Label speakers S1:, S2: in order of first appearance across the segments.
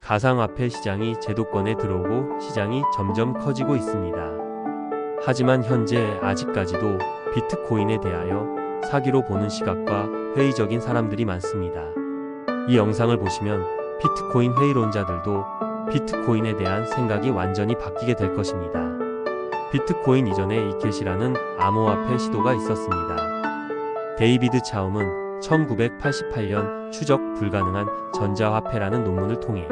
S1: 가상화폐 시장이 제도권에 들어오고 시장이 점점 커지고 있습니다. 하지만 현재 아직까지도 비트코인에 대하여 사기로 보는 시각과 회의적인 사람들이 많습니다. 이 영상을 보시면 비트코인 회의론자들도 비트코인에 대한 생각이 완전히 바뀌게 될 것입니다. 비트코인 이전에 이캣이라는 암호화폐 시도가 있었습니다. 데이비드 차움은 1988년 추적 불가능한 전자화폐라는 논문을 통해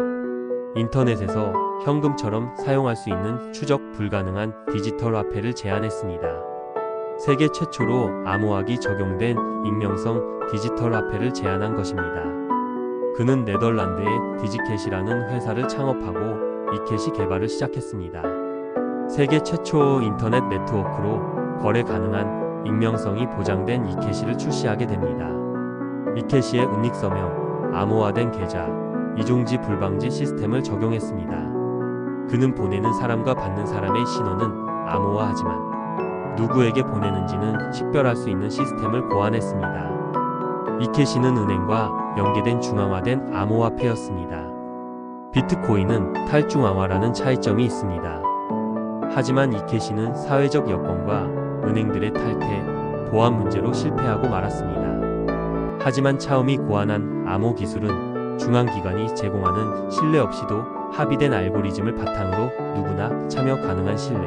S1: 인터넷에서 현금처럼 사용할 수 있는 추적 불가능한 디지털 화폐를 제안했습니다. 세계 최초로 암호학이 적용된 익명성 디지털 화폐를 제안한 것입니다. 그는 네덜란드의 디지캣이라는 회사를 창업하고 이캣이 개발을 시작했습니다. 세계 최초 인터넷 네트워크로 거래 가능한 익명성이 보장된 이캣이를 출시하게 됩니다. 이캣이의 운익서명, 암호화된 계좌, 이중지 불방지 시스템을 적용했습니다. 그는 보내는 사람과 받는 사람의 신원은 암호화하지만 누구에게 보내는지는 식별할 수 있는 시스템을 고안했습니다. 이캣이는 은행과 연계된 중앙화된 암호화폐였습니다. 비트코인은 탈중앙화라는 차이점이 있습니다. 하지만 이캣이는 사회적 여건과 은행들의 탈퇴, 보안 문제로 실패하고 말았습니다. 하지만 차움이 고안한 암호 기술은 중앙기관이 제공하는 신뢰 없이도 합의된 알고리즘을 바탕으로 누구나 참여 가능한 신뢰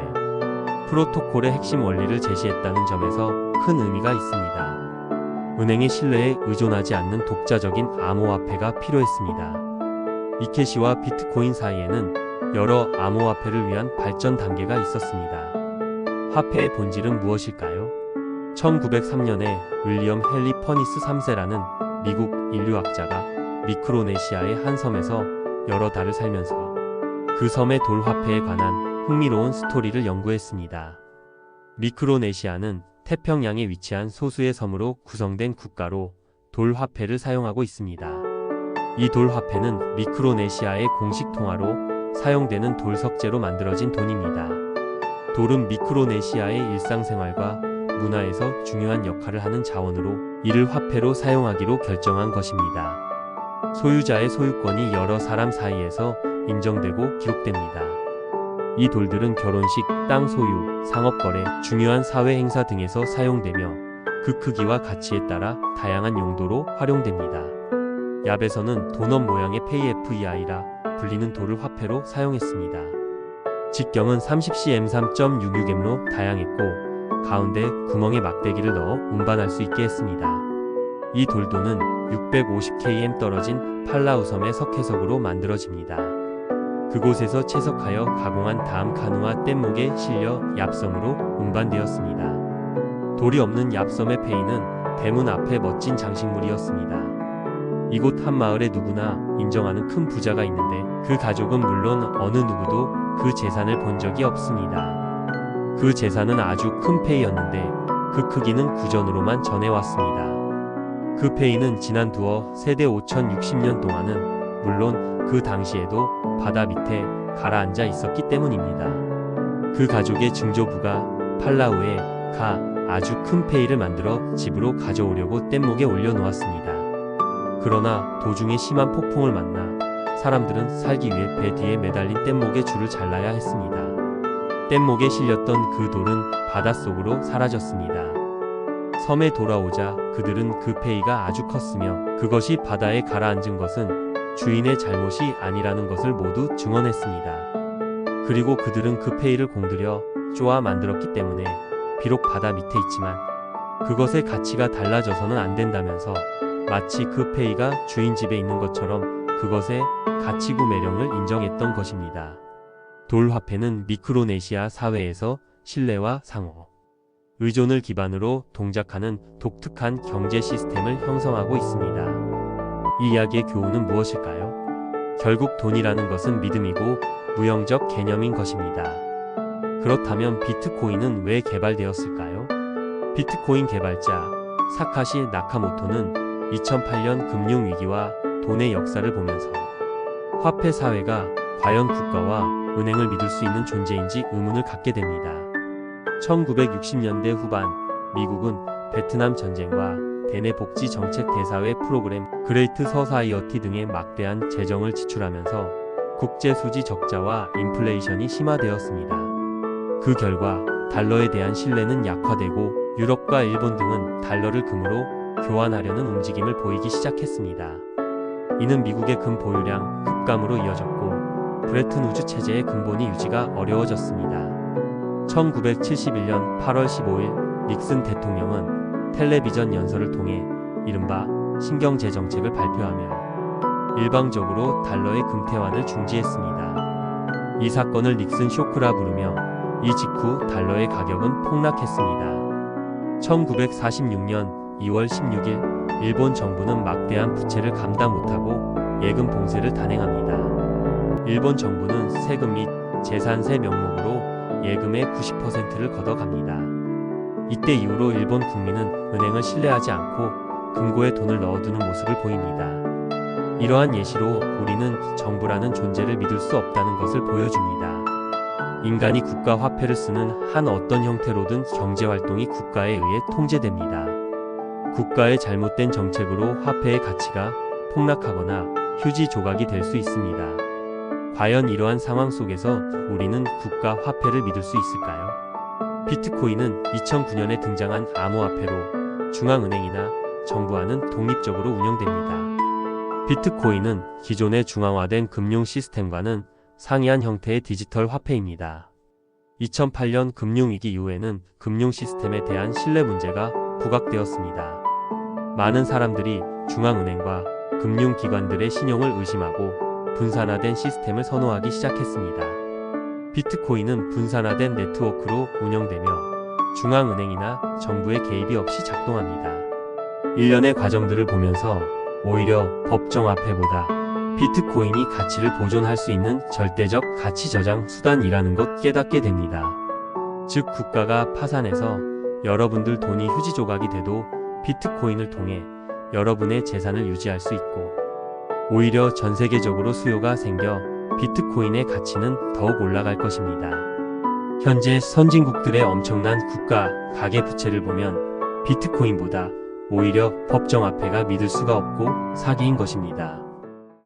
S1: 프로토콜의 핵심 원리를 제시했다는 점에서 큰 의미가 있습니다. 은행의 신뢰에 의존하지 않는 독자적인 암호화폐가 필요했습니다. 이캣이와 비트코인 사이에는 여러 암호화폐를 위한 발전 단계가 있었습니다. 화폐의 본질은 무엇일까요? 1903년에 윌리엄 헨리 퍼니스 3세라는 미국 인류학자가 미크로네시아의 한 섬에서 여러 달을 살면서 그 섬의 돌화폐에 관한 흥미로운 스토리를 연구했습니다. 미크로네시아는 태평양에 위치한 소수의 섬으로 구성된 국가로 돌화폐를 사용하고 있습니다. 이 돌화폐는 미크로네시아의 공식 통화로 사용되는 돌석재로 만들어진 돈입니다. 돌은 미크로네시아의 일상생활과 문화에서 중요한 역할을 하는 자원으로 이를 화폐로 사용하기로 결정한 것입니다. 소유자의 소유권이 여러 사람 사이에서 인정되고 기록됩니다. 이 돌들은 결혼식, 땅 소유, 상업거래, 중요한 사회 행사 등에서 사용되며 그 크기와 가치에 따라 다양한 용도로 활용됩니다. 얍에서는 도넛 모양의 PFEI라 불리는 돌을 화폐로 사용했습니다. 직경은 30cm 3.66m로 다양했고 가운데 구멍에 막대기를 넣어 운반할 수 있게 했습니다. 이 돌도는 650km 떨어진 팔라우 섬의 석회석으로 만들어집니다. 그곳에서 채석하여 가공한 다음 카누와 뗏목에 실려 얍섬으로 운반되었습니다. 돌이 없는 얍섬의 페이는 대문 앞에 멋진 장식물이었습니다. 이곳 한 마을에 누구나 인정하는 큰 부자가 있는데 그 가족은 물론 어느 누구도 그 재산을 본 적이 없습니다. 그 재산은 아주 큰 페이였는데 그 크기는 구전으로만 전해왔습니다. 그 페이는 지난 두어 세대 5060년 동안은 물론 그 당시에도 바다 밑에 가라앉아 있었기 때문입니다. 그 가족의 증조부가 팔라우에 가 아주 큰 페이를 만들어 집으로 가져오려고 뗏목에 올려놓았습니다. 그러나 도중에 심한 폭풍을 만나 사람들은 살기 위해 배 뒤에 매달린 뗏목의 줄을 잘라야 했습니다. 뗏목에 실렸던 그 돌은 바닷속으로 사라졌습니다. 섬에 돌아오자 그들은 그 페이가 아주 컸으며 그것이 바다에 가라앉은 것은 주인의 잘못이 아니라는 것을 모두 증언했습니다. 그리고 그들은 그 페이를 공들여 쪼아 만들었기 때문에 비록 바다 밑에 있지만 그것의 가치가 달라져서는 안 된다면서 마치 그 페이가 주인 집에 있는 것처럼 그것의 가치 구매령을 인정했던 것입니다. 돌화폐는 미크로네시아 사회에서 신뢰와 상호, 의존을 기반으로 동작하는 독특한 경제 시스템을 형성하고 있습니다. 이 이야기의 교훈은 무엇일까요? 결국 돈이라는 것은 믿음이고 무형적 개념인 것입니다. 그렇다면 비트코인은 왜 개발되었을까요? 비트코인 개발자 사카시 나카모토는 2008년 금융위기와 돈의 역사를 보면서 화폐 사회가 과연 국가와 은행을 믿을 수 있는 존재인지 의문을 갖게 됩니다. 1960년대 후반 미국은 베트남 전쟁과 대내 복지 정책 대사회 프로그램 그레이트 서사이어티 등에 막대한 재정을 지출하면서 국제 수지 적자와 인플레이션이 심화되었습니다. 그 결과 달러에 대한 신뢰는 약화되고 유럽과 일본 등은 달러를 금으로 교환하려는 움직임을 보이기 시작했습니다. 이는 미국의 금 보유량 급감으로 이어졌고 브레튼 우즈 체제의 근본이 유지가 어려워졌습니다. 1971년 8월 15일 닉슨 대통령은 텔레비전 연설을 통해 이른바 신경제 정책을 발표하며 일방적으로 달러의 금태환을 중지했습니다. 이 사건을 닉슨 쇼크라 부르며 이 직후 달러의 가격은 폭락했습니다. 1946년 2월 16일 일본 정부는 막대한 부채를 감당 못하고 예금 봉쇄를 단행합니다. 일본 정부는 세금 및 재산세 명목으로 예금의 90%를 걷어갑니다. 이때 이후로 일본 국민은 은행을 신뢰하지 않고 금고에 돈을 넣어두는 모습을 보입니다. 이러한 예시로 우리는 정부라는 존재를 믿을 수 없다는 것을 보여줍니다. 인간이 국가 화폐를 쓰는 한 어떤 형태로든 경제활동이 국가에 의해 통제됩니다. 국가의 잘못된 정책으로 화폐의 가치가 폭락하거나 휴지 조각이 될 수 있습니다. 과연 이러한 상황 속에서 우리는 국가 화폐를 믿을 수 있을까요? 비트코인은 2009년에 등장한 암호화폐로 중앙은행이나 정부와는 독립적으로 운영됩니다. 비트코인은 기존의 중앙화된 금융 시스템과는 상이한 형태의 디지털 화폐입니다. 2008년 금융위기 이후에는 금융 시스템에 대한 신뢰 문제가 부각되었습니다. 많은 사람들이 중앙은행과 금융기관들의 신용을 의심하고 분산화된 시스템을 선호하기 시작했습니다. 비트코인은 분산화된 네트워크로 운영되며 중앙은행이나 정부의 개입이 없이 작동합니다. 일련의 과정들을 보면서 오히려 법정화폐보다 비트코인이 가치를 보존할 수 있는 절대적 가치 저장 수단이라는 것 깨닫게 됩니다. 즉 국가가 파산해서 여러분들 돈이 휴지 조각이 돼도 비트코인을 통해 여러분의 재산을 유지할 수 있고 오히려 전 세계적으로 수요가 생겨 비트코인의 가치는 더욱 올라갈 것입니다. 현재 선진국들의 엄청난 국가 가계부채를 보면 비트코인보다 오히려 법정화폐가 믿을 수가 없고 사기인 것입니다.